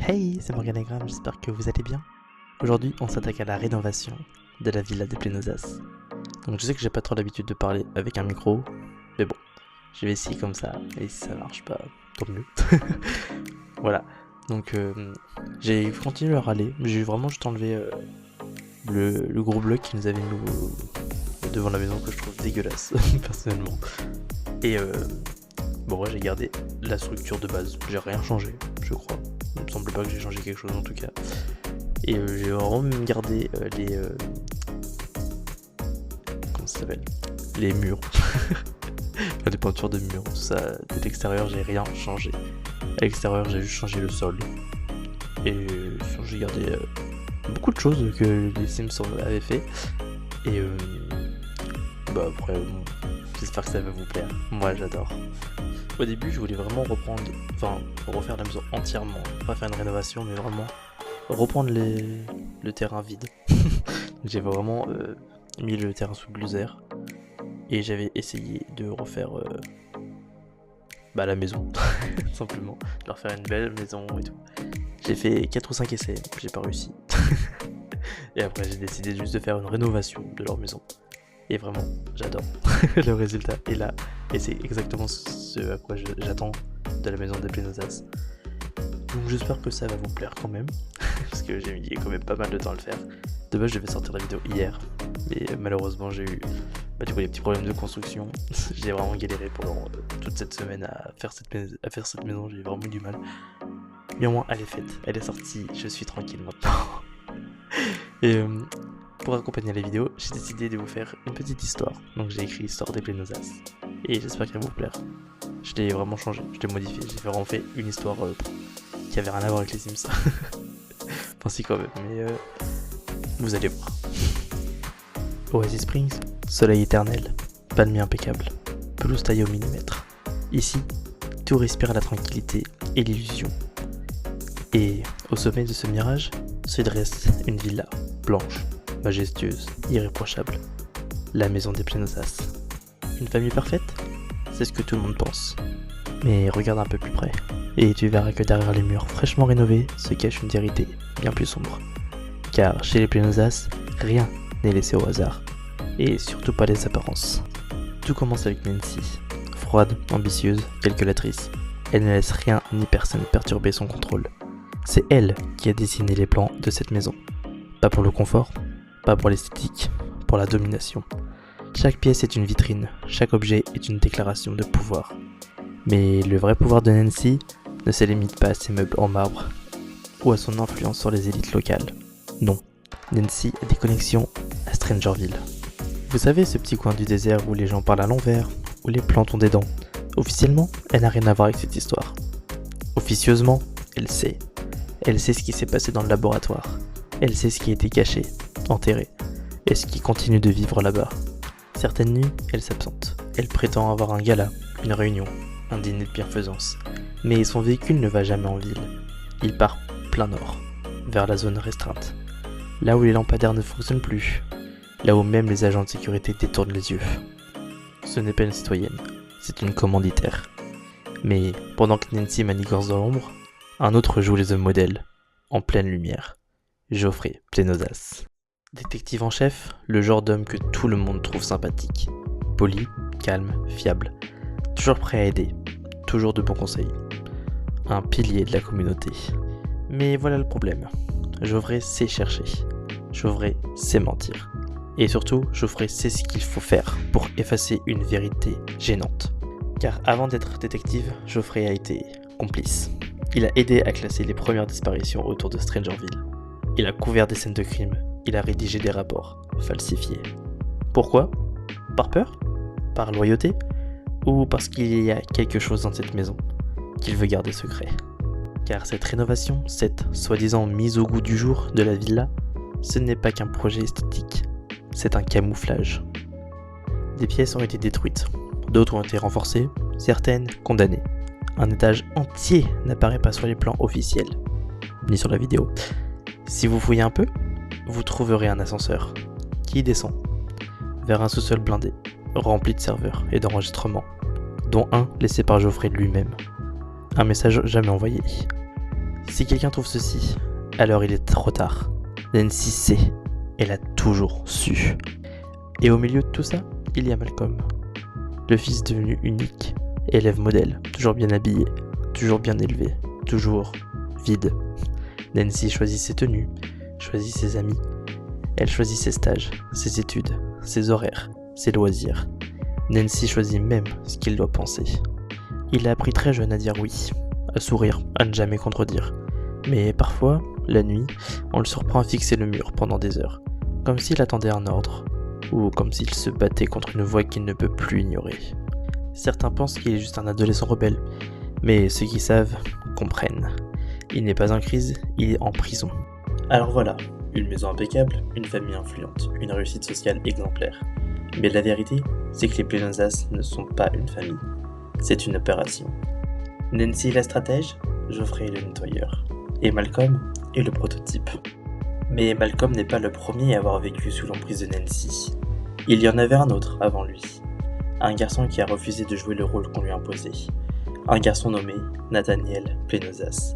Hey, c'est Morganagram, j'espère que vous allez bien. Aujourd'hui, on s'attaque à la rénovation de la villa des Plainosas. Donc je sais que j'ai pas trop l'habitude de parler avec un micro, mais bon, je vais essayer comme ça, et si ça marche pas, tant mieux. Voilà, donc j'ai continué à râler, j'ai vraiment juste enlevé le gros bloc qui nous avait mis devant la maison que je trouve dégueulasse, personnellement. Et bon, ouais, j'ai gardé la structure de base, j'ai rien changé, je crois. Il me semble pas que j'ai changé quelque chose en tout cas. Et j'ai vraiment même gardé comment ça s'appelle, les murs. Enfin, les peintures de murs, tout ça. De l'extérieur, j'ai rien changé. À l'extérieur, j'ai juste changé le sol. Et j'ai gardé beaucoup de choses que les Sims avaient fait. Et bah après, bon, j'espère que ça va vous plaire. Moi, j'adore. Au début, je voulais vraiment refaire la maison entièrement. Pas faire une rénovation, mais vraiment reprendre le terrain vide. J'ai vraiment mis le terrain sous gluser. Et j'avais essayé de refaire la maison, tout simplement. De refaire une belle maison et tout. J'ai fait 4 ou 5 essais, j'ai pas réussi. Et après, j'ai décidé juste de faire une rénovation de leur maison. Et vraiment, j'adore. Le résultat est là. Et c'est exactement ce à quoi j'attends de la maison des Plainosas. Donc j'espère que ça va vous plaire quand même. Parce que j'ai mis quand même pas mal de temps à le faire. De base, je devais sortir la vidéo hier. Mais malheureusement, j'ai eu des petits problèmes de construction. J'ai vraiment galéré pendant toute cette semaine à faire cette maison. J'ai vraiment eu du mal. Mais au moins, elle est faite. Elle est sortie. Je suis tranquille maintenant. Et pour accompagner la vidéo, j'ai décidé de vous faire une petite histoire. Donc j'ai écrit l'histoire des Plainosas. Et j'espère qu'elle va vous plaire. Je l'ai vraiment changé, je l'ai modifié. J'ai vraiment fait une histoire qui avait rien à voir avec les Sims. Enfin si quand même, mais vous allez voir. Oasis Springs, soleil éternel, palmier impeccable, pelouse taillée au millimètre. Ici, tout respire la tranquillité et l'illusion. Et au sommet de ce mirage se dresse une villa blanche, majestueuse, irréprochable. La maison des Plainosas. Une famille parfaite? C'est ce que tout le monde pense. Mais regarde un peu plus près, et tu verras que derrière les murs fraîchement rénovés se cache une vérité bien plus sombre. Car chez les Plainosas, rien n'est laissé au hasard, et surtout pas les apparences. Tout commence avec Nancy, froide, ambitieuse, calculatrice. Elle ne laisse rien ni personne perturber son contrôle. C'est elle qui a dessiné les plans de cette maison. Pas pour le confort, pas pour l'esthétique, pour la domination. Chaque pièce est une vitrine, chaque objet est une déclaration de pouvoir. Mais le vrai pouvoir de Nancy ne se limite pas à ses meubles en marbre ou à son influence sur les élites locales. Non, Nancy a des connexions à Strangerville. Vous savez, ce petit coin du désert où les gens parlent à l'envers, où les plantes ont des dents. Officiellement, elle n'a rien à voir avec cette histoire. Officieusement, elle sait. Elle sait ce qui s'est passé dans le laboratoire. Elle sait ce qui a été caché, enterré, et ce qui continue de vivre là-bas. Certaines nuits, elle s'absente. Elle prétend avoir un gala, une réunion, un dîner de bienfaisance. Mais son véhicule ne va jamais en ville. Il part plein nord, vers la zone restreinte. Là où les lampadaires ne fonctionnent plus. Là où même les agents de sécurité détournent les yeux. Ce n'est pas une citoyenne, c'est une commanditaire. Mais pendant que Nancy manigance dans l'ombre, un autre joue les hommes modèles, en pleine lumière. Geoffrey Plainosas. Détective en chef, le genre d'homme que tout le monde trouve sympathique. Poli, calme, fiable. Toujours prêt à aider, toujours de bons conseils. Un pilier de la communauté. Mais voilà le problème. Geoffrey sait chercher. Geoffrey sait mentir. Et surtout, Geoffrey sait ce qu'il faut faire pour effacer une vérité gênante. Car avant d'être détective, Geoffrey a été complice. Il a aidé à classer les premières disparitions autour de Strangerville. Il a couvert des scènes de crime. Il a rédigé des rapports falsifiés. Pourquoi? Par peur? Par loyauté? Ou parce qu'il y a quelque chose dans cette maison qu'il veut garder secret? Car cette rénovation, cette soi-disant mise au goût du jour de la villa, ce n'est pas qu'un projet esthétique, c'est un camouflage. Des pièces ont été détruites, d'autres ont été renforcées, certaines condamnées. Un étage entier n'apparaît pas sur les plans officiels, ni sur la vidéo. Si vous fouillez un peu, vous trouverez un ascenseur qui descend vers un sous-sol blindé, rempli de serveurs et d'enregistrements, dont un laissé par Geoffrey lui-même. Un message jamais envoyé. Si quelqu'un trouve ceci, alors il est trop tard. Nancy sait, elle a toujours su. Et au milieu de tout ça, il y a Malcolm, le fils devenu unique, élève modèle, toujours bien habillé, toujours bien élevé, toujours vide. Nancy choisit ses tenues, choisit ses amis, elle choisit ses stages, ses études, ses horaires, ses loisirs. Nancy choisit même ce qu'il doit penser. Il a appris très jeune à dire oui, à sourire, à ne jamais contredire. Mais parfois, la nuit, on le surprend à fixer le mur pendant des heures, comme s'il attendait un ordre, ou comme s'il se battait contre une voix qu'il ne peut plus ignorer. Certains pensent qu'il est juste un adolescent rebelle, mais ceux qui savent comprennent. Il n'est pas en crise, il est en prison. Alors voilà, une maison impeccable, une famille influente, une réussite sociale exemplaire. Mais la vérité, c'est que les Plainosas ne sont pas une famille, c'est une opération. Nancy est la stratège, Geoffrey est le nettoyeur, et Malcolm est le prototype. Mais Malcolm n'est pas le premier à avoir vécu sous l'emprise de Nancy. Il y en avait un autre avant lui. Un garçon qui a refusé de jouer le rôle qu'on lui imposait. Un garçon nommé Nathaniel Plainosas.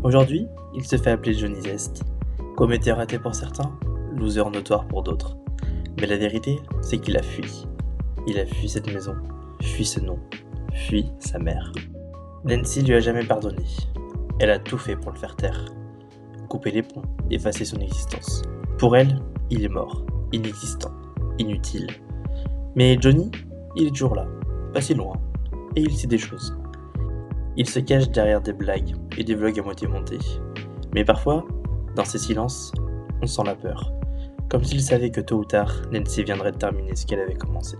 Aujourd'hui, il se fait appeler Johnny Zest. Commetteur raté pour certains, loser notoire pour d'autres. Mais la vérité, c'est qu'il a fui. Il a fui cette maison, fui ce nom, fui sa mère. Nancy lui a jamais pardonné. Elle a tout fait pour le faire taire. Couper les ponts, effacer son existence. Pour elle, il est mort, inexistant, inutile. Mais Johnny, il est toujours là, pas si loin, et il sait des choses. Il se cache derrière des blagues et des vlogs à moitié montés. Mais parfois, dans ces silences, on sent la peur. Comme s'il savait que tôt ou tard, Nancy viendrait de terminer ce qu'elle avait commencé.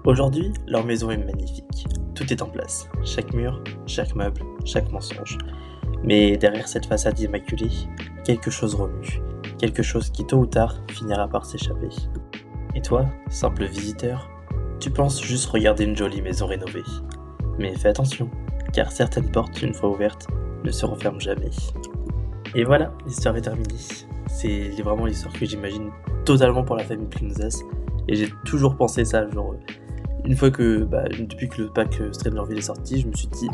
Aujourd'hui, leur maison est magnifique. Tout est en place. Chaque mur, chaque meuble, chaque mensonge. Mais derrière cette façade immaculée, quelque chose remue. Quelque chose qui tôt ou tard finira par s'échapper. Et toi, simple visiteur, tu penses juste regarder une jolie maison rénovée. Mais fais attention, car certaines portes, une fois ouvertes, ne se referment jamais. Et voilà, l'histoire est terminée. C'est vraiment l'histoire que j'imagine totalement pour la famille Plainosas. Et j'ai toujours pensé ça, genre, une fois que, depuis que le pack Strangerville est sorti, je me suis dit,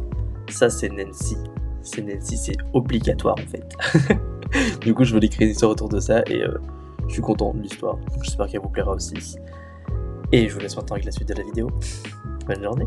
ça c'est Nancy. C'est Nancy, c'est obligatoire en fait. Du coup, je voulais créer une histoire autour de ça et je suis content de l'histoire. J'espère qu'elle vous plaira aussi. Et je vous laisse maintenant avec la suite de la vidéo. Bonne journée.